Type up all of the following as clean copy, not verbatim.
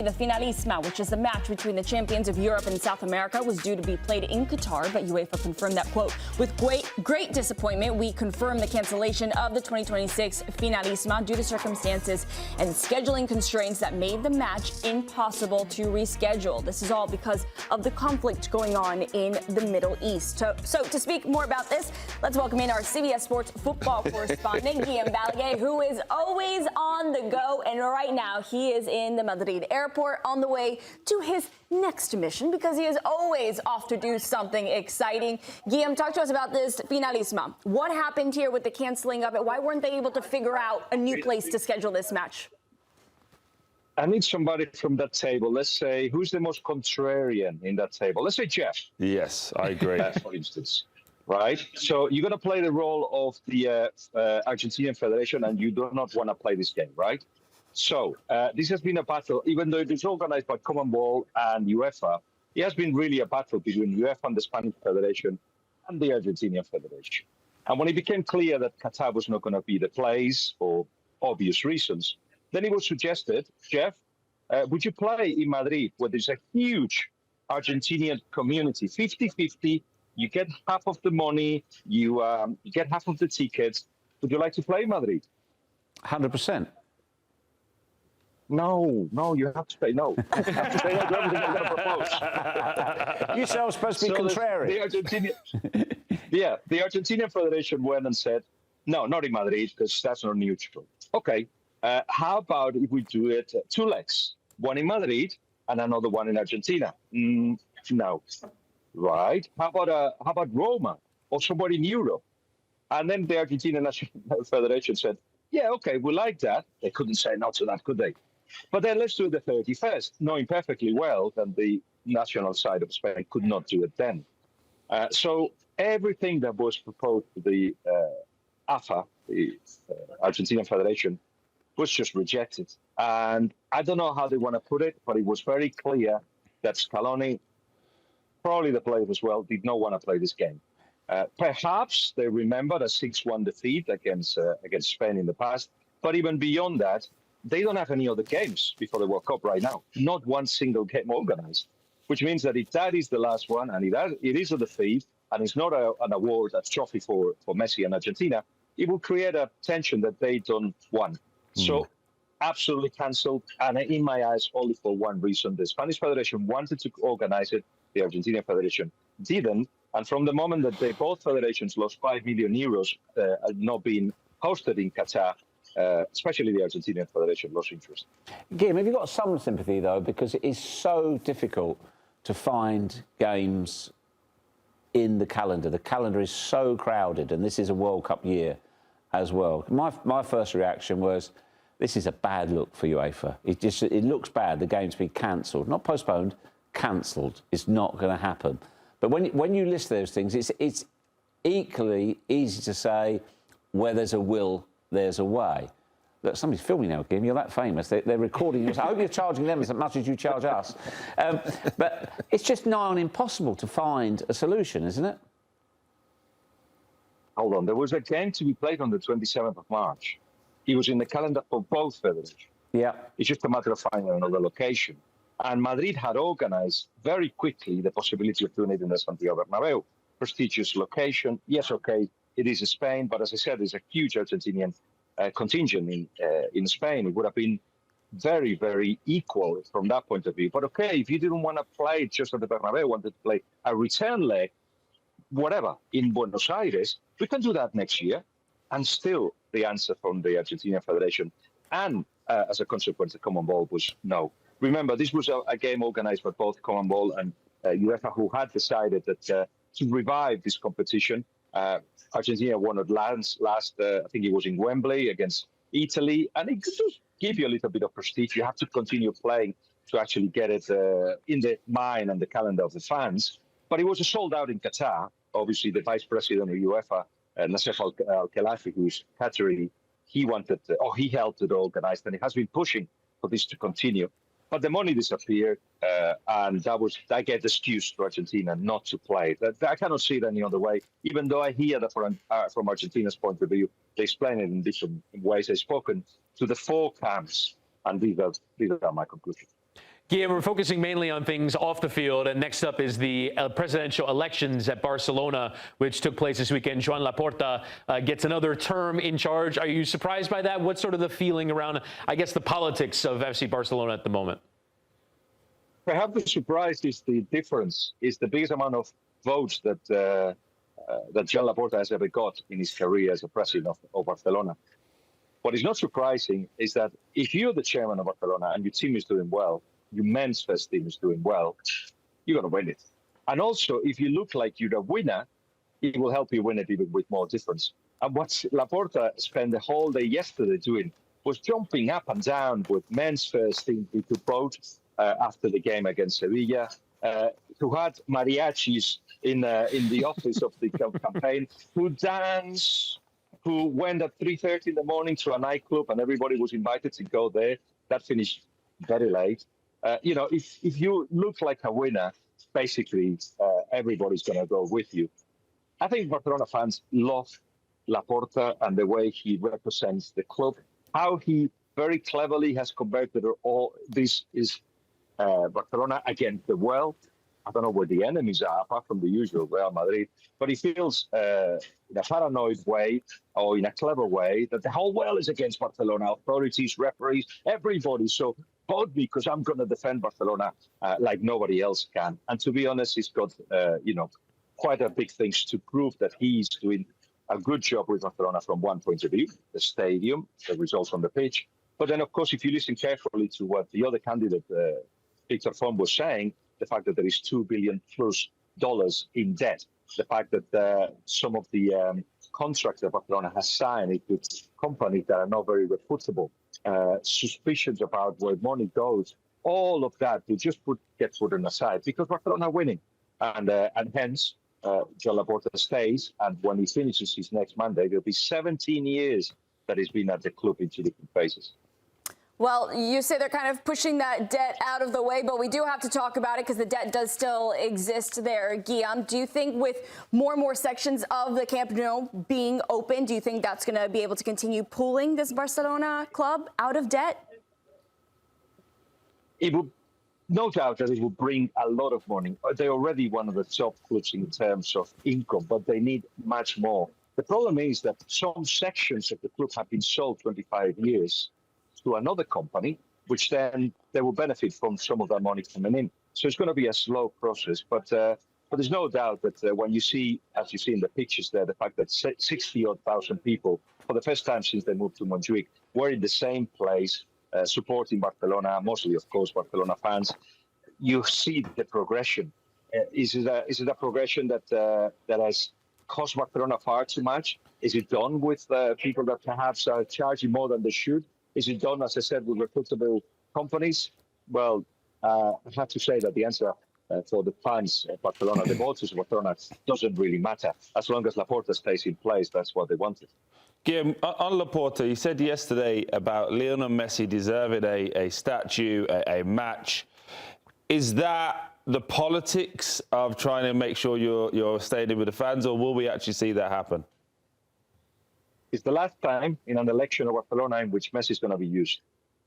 The Finalissima, which is the match between the champions of Europe and South America, was due to be played in Qatar, but UEFA confirmed that, quote, with great disappointment, we confirm the cancellation of the 2026 Finalissima due to circumstances and scheduling constraints that made the match impossible to reschedule. This is all because of the conflict going on in the Middle East. So to speak more about this, let's welcome in our CBS Sports football correspondent, Guillem Balague, who is always on the go, and right now he is in the Madrid airport on the way to his next mission because he is always off to do something exciting. Guillem, talk to us about this Finalissima. What happened here with the canceling of it? Why weren't they able to figure out a new place to schedule this match? I need somebody from that table. Let's say, who's the most contrarian in that table? Let's say Jeff. Yes, I agree. For instance. Right? So you're going to play the role of the Argentinian Federation, and you do not want to play this game, right? So this has been a battle, even though it is organized by CONMEBOL and UEFA, it has been really a battle between UEFA and the Spanish Federation and the Argentinian Federation. And when it became clear that Qatar was not going to be the place for obvious reasons, then it was suggested, Jeff, would you play in Madrid, where there's a huge Argentinian community, 50-50, you get half of the money, you get half of the tickets. Would you like to play in Madrid? 100%. No, you have to say no. You have to say no to everything I'm going to propose. You said I was supposed to be contrary. The Argentinian Federation went and said, no, not in Madrid, because that's not neutral. Okay, how about if we do it two legs, one in Madrid and another one in Argentina? No. Right. How about Roma or somebody in Europe? And then the Argentinian National Federation said, yeah, okay, we like that. They couldn't say no to that, could they? But then let's do it the 31st, knowing perfectly well that the national side of Spain could not do it then. So everything that was proposed to the AFA, the Argentinian Federation, was just rejected. And I don't know how they want to put it, but it was very clear that Scaloni, probably the players as well, did not want to play this game. Perhaps they remembered a 6-1 defeat against Spain in the past, but even beyond that, they don't have any other games before the World Cup right now. Not one single game organized, which means that if that is the last one, and it is a defeat, and it's not an award, a trophy for Messi and Argentina, it will create a tension that they don't want. So absolutely cancelled, and in my eyes, only for one reason. The Spanish Federation wanted to organize it, the Argentinian Federation didn't, and from the moment that both federations lost 5 million euros not being hosted in Qatar, especially the Argentinian Federation lost interest. Guillem, have you got some sympathy, though, because it is so difficult to find games in the calendar. The calendar is so crowded, and this is a World Cup year as well. My first reaction was, this is a bad look for UEFA. It looks bad. The game's been cancelled, not postponed, cancelled. It's not going to happen. But when you list those things, it's equally easy to say, where there's a will, there's a way. Look, somebody's filming now, Guillem. You're that famous. They're recording you. I hope you're charging them as much as you charge us. But it's just nigh on impossible to find a solution, isn't it? Hold on. There was a game to be played on the 27th of March. It was in the calendar for both federations. Yeah. It's just a matter of finding another location. And Madrid had organized very quickly the possibility of doing it in the Santiago Bernabeu. Prestigious location. Yes, okay, it is Spain, but as I said, there's a huge Argentinian contingent in Spain. It would have been very, very equal from that point of view. But okay, if you didn't want to play just at the Bernabeu, wanted to play a return leg, whatever, in Buenos Aires, we can do that next year. And still, the answer from the Argentinian Federation and as a consequence, the CONMEBOL was no. Remember, this was a game organized by both CONMEBOL and UEFA, who had decided that to revive this competition. Argentina won it last I think it was in Wembley against Italy, and it could just give you a little bit of prestige. You have to continue playing to actually get it in the mind and the calendar of the fans. But it was a sold out in Qatar. Obviously, the vice president of UEFA, Nassef Al-Khelaifi, who's Qatari, he helped it organized, and he has been pushing for this to continue. But the money disappeared, and that gave the excuse to Argentina not to play. I cannot see it any other way, even though I hear that from Argentina's point of view, they explain it in different ways. They've spoken to the four camps, and these are my conclusions. Guillem, we're focusing mainly on things off the field, and next up is the presidential elections at Barcelona, which took place this weekend. Joan Laporta gets another term in charge. Are you surprised by that? What's sort of the feeling around, I guess, the politics of FC Barcelona at the moment? Perhaps the surprise is the difference, is the biggest amount of votes that Joan Laporta has ever got in his career as a president of Barcelona. What is not surprising is that if you're the chairman of Barcelona and your team is doing well, your men's first team is doing well, you're going to win it. And also, if you look like you're a winner, it will help you win it even with more difference. And what Laporta spent the whole day yesterday doing was jumping up and down with men's first team who could vote after the game against Sevilla, who had mariachis in the office of the campaign, who danced, who went at 3:30 in the morning to a nightclub, and everybody was invited to go there. That finished very late. If you look like a winner, basically everybody's going to go with you. I think Barcelona fans love Laporta and the way he represents the club. How he very cleverly has converted all this is Barcelona against the world. I don't know where the enemies are, apart from the usual Real Madrid. But he feels in a paranoid way or in a clever way that the whole world is against Barcelona, authorities, referees, everybody. So vote me because I'm going to defend Barcelona like nobody else can. And to be honest, he's got, quite a big things to prove that he's doing a good job with Barcelona from one point of view, the stadium, the results on the pitch. But then, of course, if you listen carefully to what the other candidate, Victor Font, was saying, the fact that there is $2 billion plus in debt, the fact that some of the contracts that Barcelona has signed with companies that are not very reputable, suspicions about where money goes, all of that will just get put on the side because Barcelona are winning. And hence, Joan Laporta stays, and when he finishes his next mandate, it'll be 17 years that he's been at the club in two different phases. Well, you say they're kind of pushing that debt out of the way, but we do have to talk about it because the debt does still exist there. Guillem, do you think with more and more sections of the Camp Nou being open, do you think that's going to be able to continue pulling this Barcelona club out of debt? It will, no doubt that it will bring a lot of money. They're already one of the top clubs in terms of income, but they need much more. The problem is that some sections of the club have been sold 25 years to another company, which then they will benefit from some of that money coming in. So it's going to be a slow process, but there's no doubt that when you see, as you see in the pictures there, the fact that 60,000 people, for the first time since they moved to Montjuic, were in the same place, supporting Barcelona, mostly, of course, Barcelona fans, you see the progression. Is it a progression that has cost Barcelona far too much? Is it done with people that perhaps are charging more than they should? Is it done, as I said, with reputable companies? Well, I have to say that the answer for the fans of Barcelona, the voters of Barcelona, doesn't really matter. As long as Laporta stays in place, that's what they wanted. Guillem, on Laporta, you said yesterday about Lionel Messi deserving a statue, a match. Is that the politics of trying to make sure you're staying in with the fans, or will we actually see that happen? It's the last time in an election of Barcelona in which Messi is going to be used.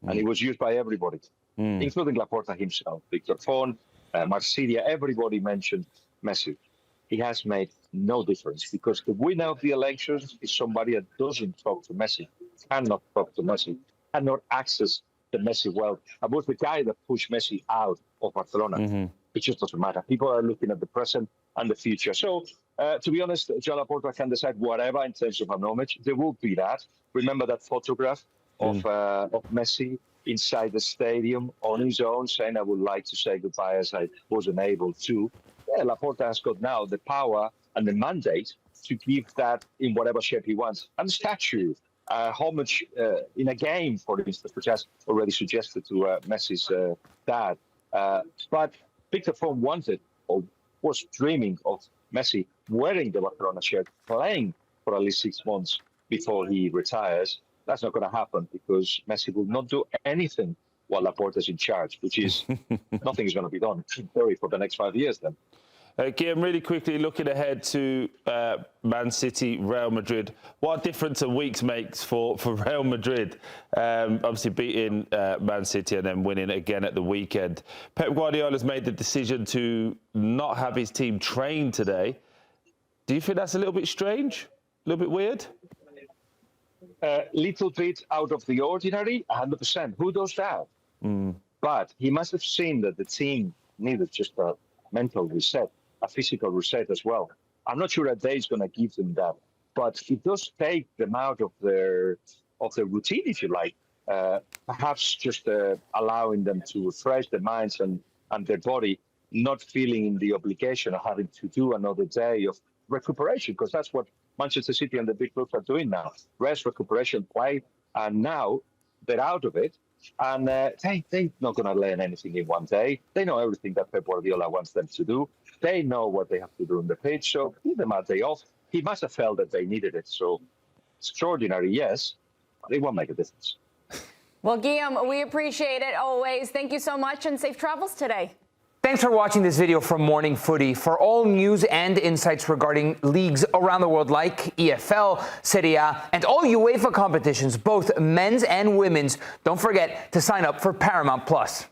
And he was used by everybody, including Laporta himself, Victor Font, Marsilia, everybody mentioned Messi. He has made no difference because the winner of the elections is somebody that doesn't talk to Messi, cannot talk to Messi, cannot access the Messi wealth. I was the guy that pushed Messi out of Barcelona. It just doesn't matter. People are looking at the present and the future. So, to be honest, Joan Laporta can decide whatever in terms of acknowledgement. There will be that. Remember that photograph of Messi inside the stadium on his own, saying, I would like to say goodbye as I wasn't able to. Yeah, Laporta has got now the power and the mandate to give that in whatever shape he wants. And the statue, homage in a game, for instance, which has already suggested to Messi's dad. But Victor Font wanted or was dreaming of Messi wearing the Barcelona shirt, playing for at least 6 months before he retires. That's not going to happen because Messi will not do anything while Laporta's in charge, which is nothing is going to be done, in theory, for the next 5 years then. Guillem, really quickly, looking ahead to Man City, Real Madrid. What difference a week makes for Real Madrid? Obviously beating Man City and then winning again at the weekend. Pep Guardiola's made the decision to not have his team train today. Do you think that's a little bit strange? A little bit weird? Little bit out of the ordinary, 100%. Who does that? But he must have seen that the team needed just a mental reset, a physical reset as well. I'm not sure a day is going to give them that, but it does take them out of their routine, if you like. Perhaps just allowing them to refresh their minds and their body, not feeling the obligation of having to do another day of recuperation, because that's what Manchester City and the big clubs are doing now. Rest, recuperation, play, and now they're out of it. And they're not going to learn anything in one day. They know everything that Pep Guardiola wants them to do. They know what they have to do on the pitch. So give them a day off. He must have felt that they needed it. So extraordinary, yes, but it won't make a difference. Well, Guillem, we appreciate it always. Thank you so much and safe travels today. Thanks for watching this video from Morning Footy. For all news and insights regarding leagues around the world like EFL, Serie A, and all UEFA competitions, both men's and women's, don't forget to sign up for Paramount+.